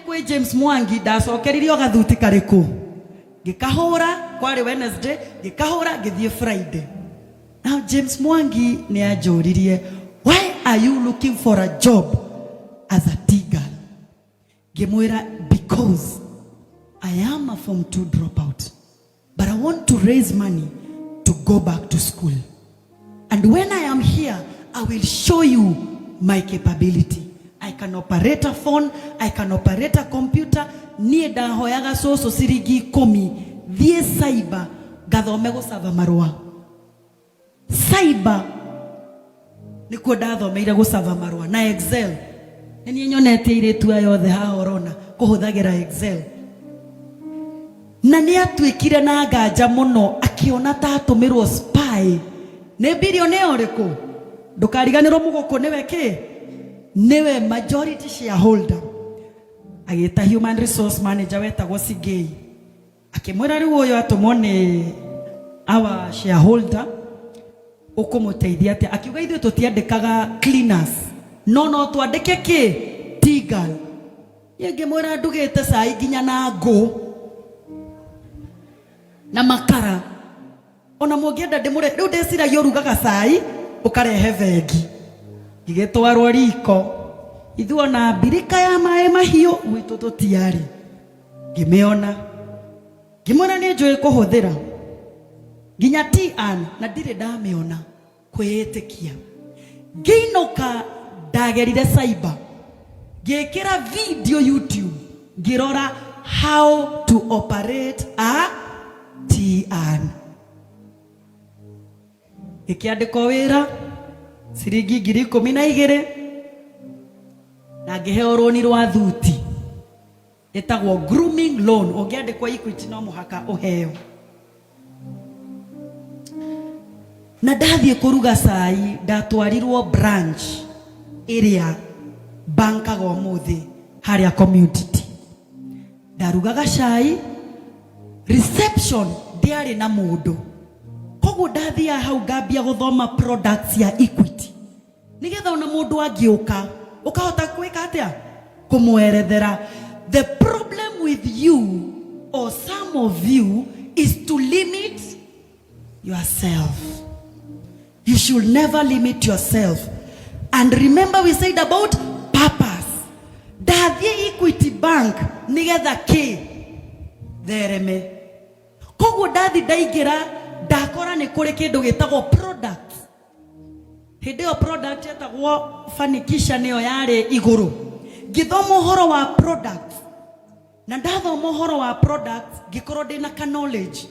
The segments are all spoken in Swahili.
kwe James Mwangi ndacokeririo gathuti kariku gikahura kwari Wednesday gikahura githie Friday. Now James Mwangi ni ajuririe, why are you looking for a job as a tigger? Gemwira, because I am a Form 2 dropout, but I want to raise money to go back to school. And when I am here, I will show you my capability. I can operate a phone, I can operate a computer. Nie ndahoyaga soso sirigi 10 thie cyber gathome gusava marua. Cyber nikuo ndathomeire gusava marua na Excel. Ni nyonete iritu ayothe ha orona kuhuthagira Excel. Na ni atwikire na nganja muno akiona ta atumirwo spy. Ne billionaire riku ndukariganirwo muguku niwe ki niwe majority shareholder. Agita human resource manager wetagwo Sigei akimwira riu uyu atumone our shareholder ukumuteithia ati akiuga ithu tutiandikaga cleaners no twandike ki tigger. Yenge mwira ndugite sai ginya na ngo na makara ona mungienda ndimure riu ndecira yorugaga sai ukarehe vengi igitwarwo riko ithuona birika ya mae mahio gwitu tutiari ngimeona ngimona ni njui kuhuthira ginya tian na ndire ndameona kwiyetikia ngiinoka ndagerire cyber ngikira video YouTube ngirora how to operate a tian ikiandiko wira siringi 12,000 na ngiheo roni rwa thuti etagwo grooming loan ungiandikwa Equity no muhaka uheo. Na ndathie kuruga sai ndatwarirwo branch area bankaga umuthi haria community ndarugaga cai reception ndiari na mundu koguo ndathia hau ngambia guthoma products ya Equity nigetha ona mundu angiuka ukahota kwika atia kumwerethera. The problem with you or some of you is to limit yourself. You should never limit yourself. And remember we said about purpose. Ndathie Equity Bank nigetha ki thereme koguo ndathi ndaigira ndakora ni kuri kindu gitagwo product. Hideo product etagwo fanikisha niyo yari iguru githoma uhoro wa product na ndathoma uhoro wa product gikorwo ndina knowledge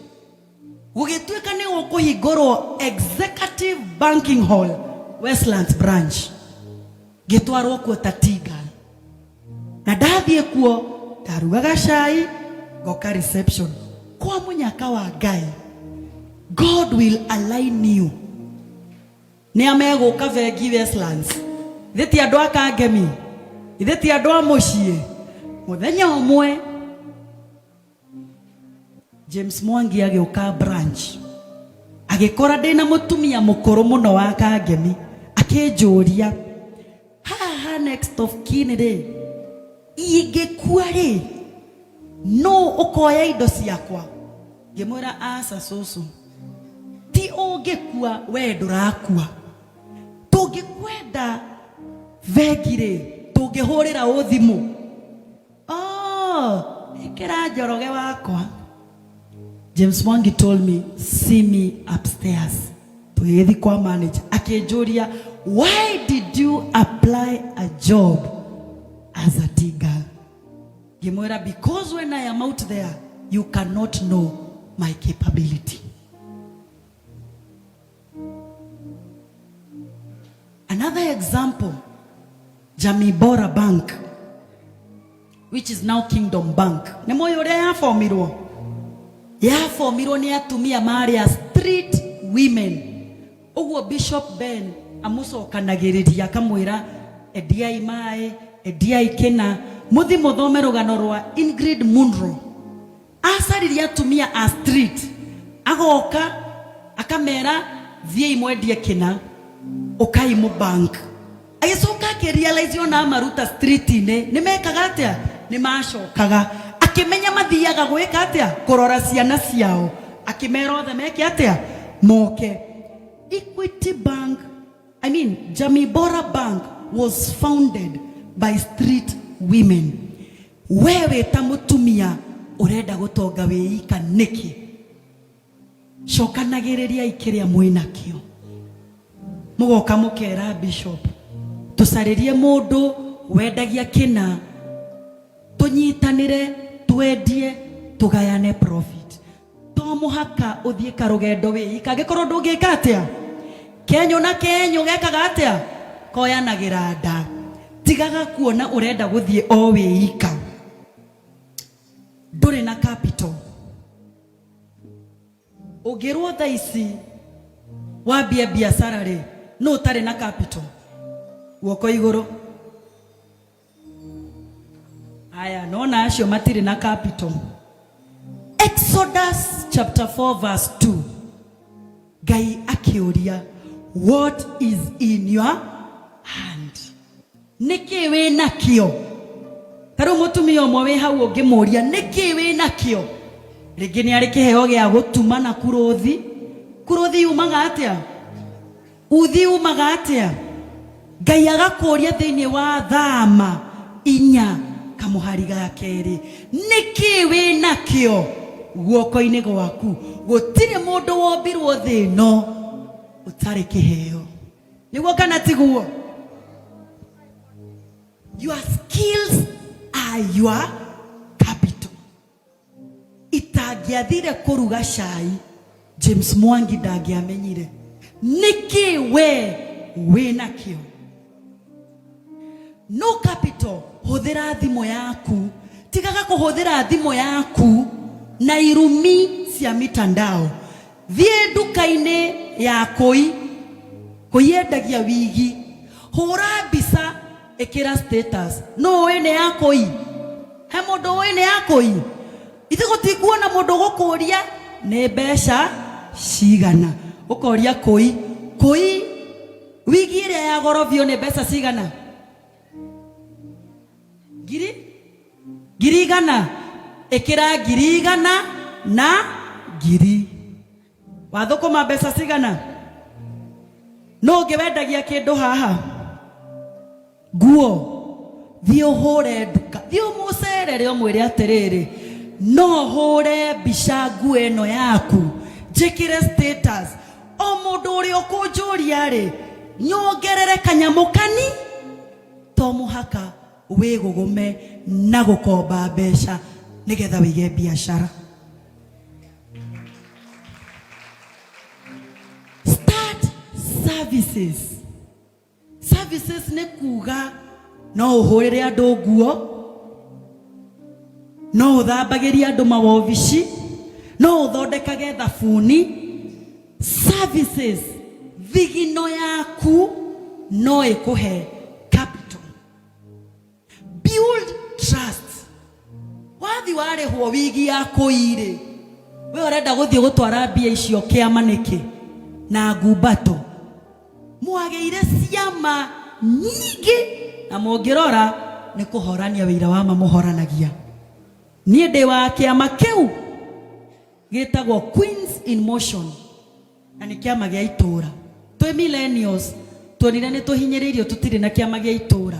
gugitwika ni ukuhingurwo executive banking hall Westlands branch gitwarwo kuo Tatiga na ndathie kuo ndarugaga cai goka reception kwa munyaka wa Ngai. God will align you. Ni ameguka vengi Westlands theti andu akangemi theti andu amucie muthenya umwe James Mwangi agiuka branch agikora ndina mutumia mukuru muno wa kangemi akinjuria haha next of kin ri ingikua ri no ukoya indo ciakwa. Ngimwira asa susu ti ungikua we ndurakua tungikwenda vegire tungihurira uthimu ikira njoroge wakwa. James Mwangi told me, see me upstairs. Tuithi kwa manager akinjuria, why did you apply a job as a tigger? Ngimwira, because when I am out there you cannot know my capability. Another example, Jamii Bora Bank, which is now Kingdom Bank. Nemoyo uria ya formirwo ni atumia mari a street women. Uguo Bishop Ben amucokanagiriria kamwira ediai mai ediai kena muthi muthome rugano rwa Ingrid Munro acariria atumia a street agoka akamera thie mwendie kena ukai mu bank agicoka ke realize ona maruta street ine nimekaga atia ni macokaga akimenya mathiaga gwika atia kurora ciana ciao akimera othe meke atia moke. Equity Bank, Jamii Bora Bank was founded by street women. Wewe ta mutumia urenda gutonga wiika niki? Cokanagiriria ikiria mwinakio mugoka mukera bishop tusaririe mundu wendagia kina tunyitanire twendie tugayane profit. To muhaka uthie karugendo wiika gikorwo ndungika atia kenyo na kenyo gekaga atia koyanagira nda. Tigaga kuona urenda guthie o wiika nduri na capital. Ugirwo thaici wambia biashara ri no utari na capital guoko iguru. Aya nona acio matiri na capital. Exodus chapter 4 verse 2, Ngai akiuria, what is in your hand? Niki we nakio? Taru mutumia omwe we hau ungimuria niki we nakio? Ringi ni ari kiheo gia gutuma na kuruthi. Kuruthi umaga atia? Uthi umaga atia? Ngai agakuria thiini wa Thama 4 kamuhari ga keri, niki we nakio guoko-ini gwaku? Gutire mundu wombirwo thino utari kiheo. Niguo kana tiguo? Your skills are your capital. Itagiathire kuruga cai James Mwangi ndagiamenyire niki we nakio? No capital. Huthira thimo yaku. Tigaga kuhuthira thimo yaku na irumi cia mitandao. Thie nduka-ini ya kuyendagia wigi, hura mbica ikira status no wene ya koi. He mundu wene ya koi ithe gutikuona mundu gukuria ni mbeca cigana. Ukoria koi wigi iria ya gorobio ni mbeca cigana? Giri gana ikira giri gana na giri wathukuma mbeca cigana? No ngiwendagia kindu haha nguo thie uhure nduka, thie umucerere umwire atiriri no hure mbica nguo ino yaku njikire status. O mundu uri ukunjuria ri nyongerere kanyamukani to muhaka wigugume na gukomba mbeca nigetha wige biashara. Start services ni kuga no uhurire andu nguo, no uthambagiria andu mawobici, no uthondekage thabuni. Services thigino yaku no ikuhe capital. Build trust. Wathi warehwo wigi yaku ire we urenda guthie gutwara mbia icio kiama niki na ngumbato mwageire ciama nyingi na mungirora ni kuhorania wira wa mamuhoranagia. Nie ndi wa kiama kiu gitagwo Queens in Motion na ni kiama gia itura. Twe millennials tuonire ni tuhinyiririo tutire na kiama gia itura.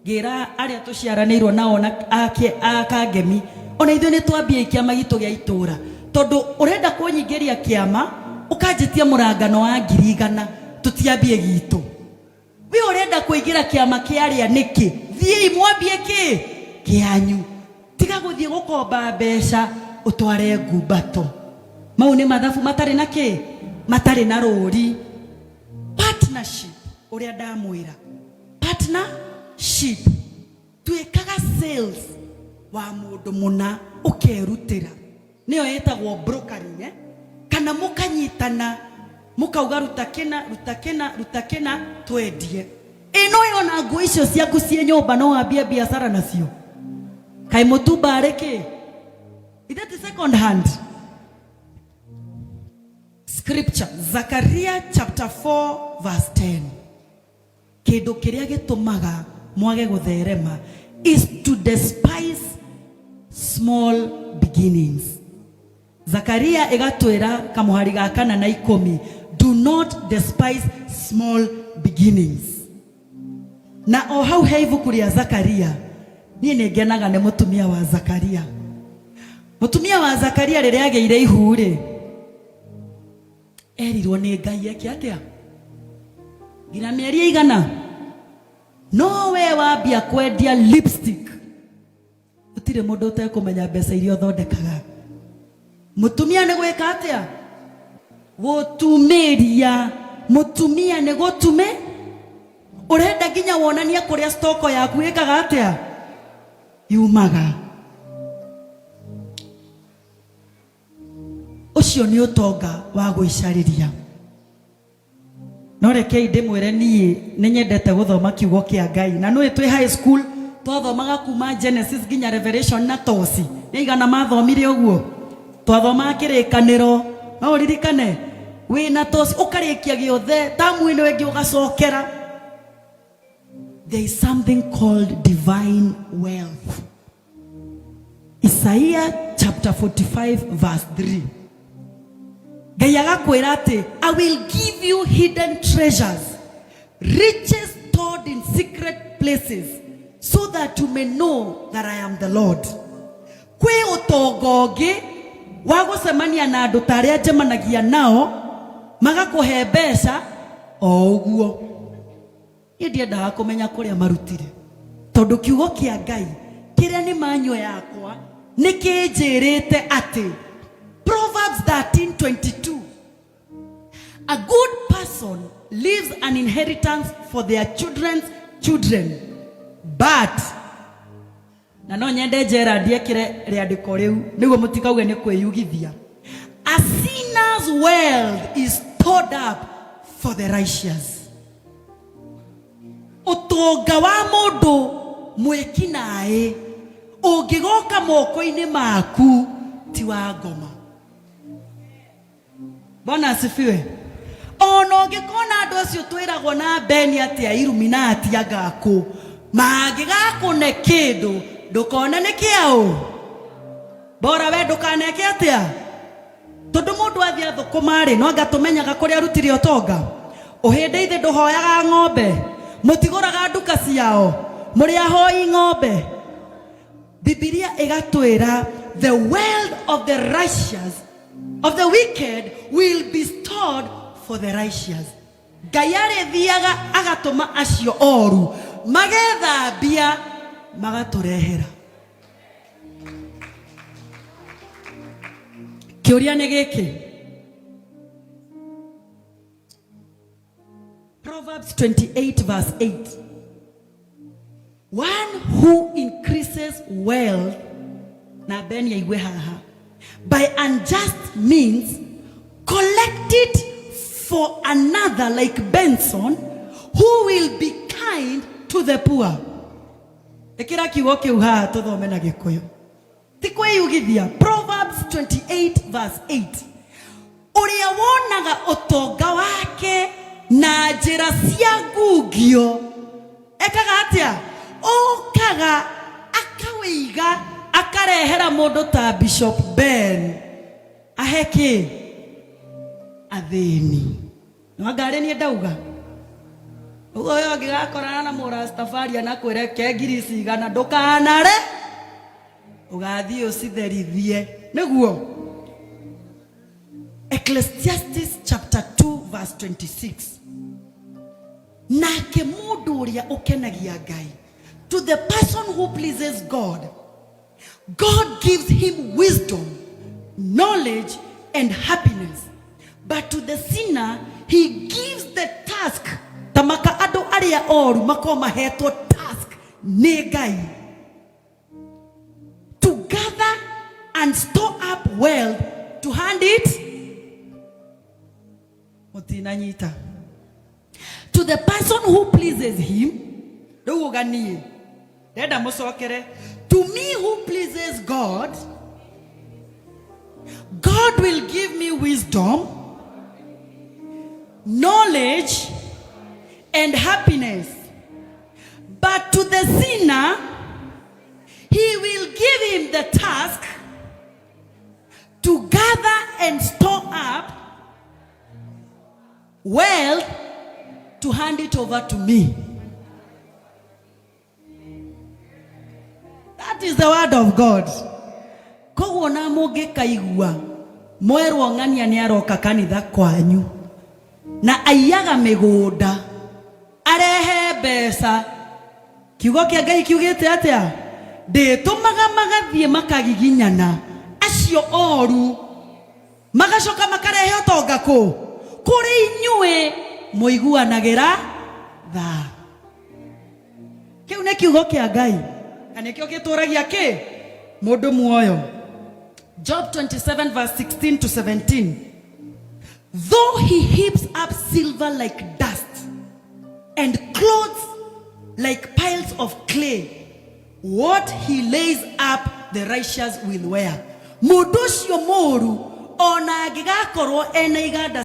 Gira aria tuciaranirwo nao na akangemi ona ithuĩ nĩ twambie kiama gitu gia itura tondu urenda kunyingiria kiama ukanjitia murangano wa 100 tutiambie gitu. We urenda kuingira kiama kiaria niki? Thie imwambie kianyu. Tiga guthie gukomba mbeca utware ngumbato. Mau ni mathabu matari na matari na rori. Partnership uria ndamwira partnership twikaga sales wa mundu muna ukerutira niyo yetagwo brokering kana mukanyitana mukauga rutakena twendie ino yona nguo icio ciaku cie nyumba no wambie biashara nacio kai mutumba areke ithati second hand. Scripture Zechariah chapter 4 verse 10, kindu kiria gitumaga mwage gutherema is to despise small beginnings. Zakaria igatwira kamuhari ga 4 na 10, do not despise small beginnings. Na o hau he ibuku ria Zakaria, ni ngenaga ne mutumia wa Zakaria. Mutumia wa Zakaria riria ageire ihu ri, erirwo ni Ngai eke atia gina mieri igana, no we wambia kwendia lipstick, utire mundu utekumenya mbeca iria uthondekaga. Mutumia ne gwika atia gutumiria, mutumia ne gutume, urenda ginya wonania kuria stoko yaku ikaga atia yumaga. Ucio ni utonga wa gwicariria. No reke ndimwire nie ni nyendete guthoma kiugo kia Ngai, na no twi high school twathomaga kuma Genesis ginya Revelation na tosi ni igana mathomire uguo, twathoma kirikaniro, no uririkane wina tosi ukarikia giothe tamu ino wengi ugacokera. There is something called divine wealth. Isaiah chapter 45 verse 3. Ngai agakwira ati, I will give you hidden treasures, riches stored in secret places, so that you may know that I am the Lord. Kwi utongogi wa gucemania na andu taria njemanagia nao magakuhe mbeca o uguo. Ndiendaga kumenya kuria marutire, tondu kiugo kia Ngai kiria ni manyo yakwa nikinjirite ati Proverbs 13:22, a good person leaves an inheritance for their children's children, but na no nyende njera ndiekire riandiko riu niguo mutikauge ni kwiyugithia, a sinner's wealth is stored up for the righteous. Utonga wa mundu mwikinae ungigoka moko-ini maku ti wa ngoma. Bwana asifiwe. Ono ngikona andu acio twiragwo na beni atia Illuminati agaku magigakune kindu ndukona ni kiao, bora we ndukaneke atia, tondu mundu athia thukuma ri no ngatumenyaga kuria rutire utonga. Uhinde ithe nduhoyaga ng'ombe, mutiguraga nduka ciao, muri ahoi ng'ombe. Biblia igatwira the wealth of the righteous, of the wicked will be stored for the righteous. Ngai arithiaga agatuma acio oru magethambia magaturehera. Kiuria ni giki, Proverbs 28 verse 8, one who increases wealth na beni yaigwe haha by unjust means, collect it for another like Benson, who will be kind to the poor. Ekira kiugo kiu haha tuthome na Gikuyu tikwiyugithia. Proverbs 28 verse 8, uria wonaga utonga wake na njira cia ngungio ekaga atia, okaga akawiga akarehera mundu ta Bishop Ben aheki athini. No ngare ni ndauga ugo yo ngigakorana na Murastafari na kwire ke ngirisi igana ndukanare ugathie ucitherithie niguo. Ecclesiastes chapter 2 verse 26, nake mundu uria ukenagia Ngai, to the person who pleases God, God gives him wisdom, knowledge, and happiness. But to the sinner, he gives the task. Tamaka ado aria oru mako maheto task ni Ngai, to gather and store up wealth, to hand it mutinanyita to the person who pleases him. Dogani deda musokere, to me who pleases God, God will give me wisdom, knowledge, and happiness. But to the sinner, he will give him the task to gather and store up wealth to hand it over to me. That is the word of God. Koguo na mũngĩkaigua mwerwo ng'ania nĩ aroka kanitha kwanyu na aiyaga mĩgũnda arehe mbeca, kiugo kĩa Ngai kiugĩte atĩa? Ndĩtũmaga magathiĩ makagiginyana acio oru magacoka makarehe ũtonga kũrĩ inyuĩ mũiguanagĩra tha. Kĩu nĩ kiugo kĩa Ngai na nĩkĩo gĩtũragia kĩ mũndũ muoyo. Job 27 verse 16 to 17. Though he heaps up silver like dust and clothes like piles of clay, what he lays up the righteous will wear. Mũndũ ũcio mũũru ona angĩgakorwo ena iganda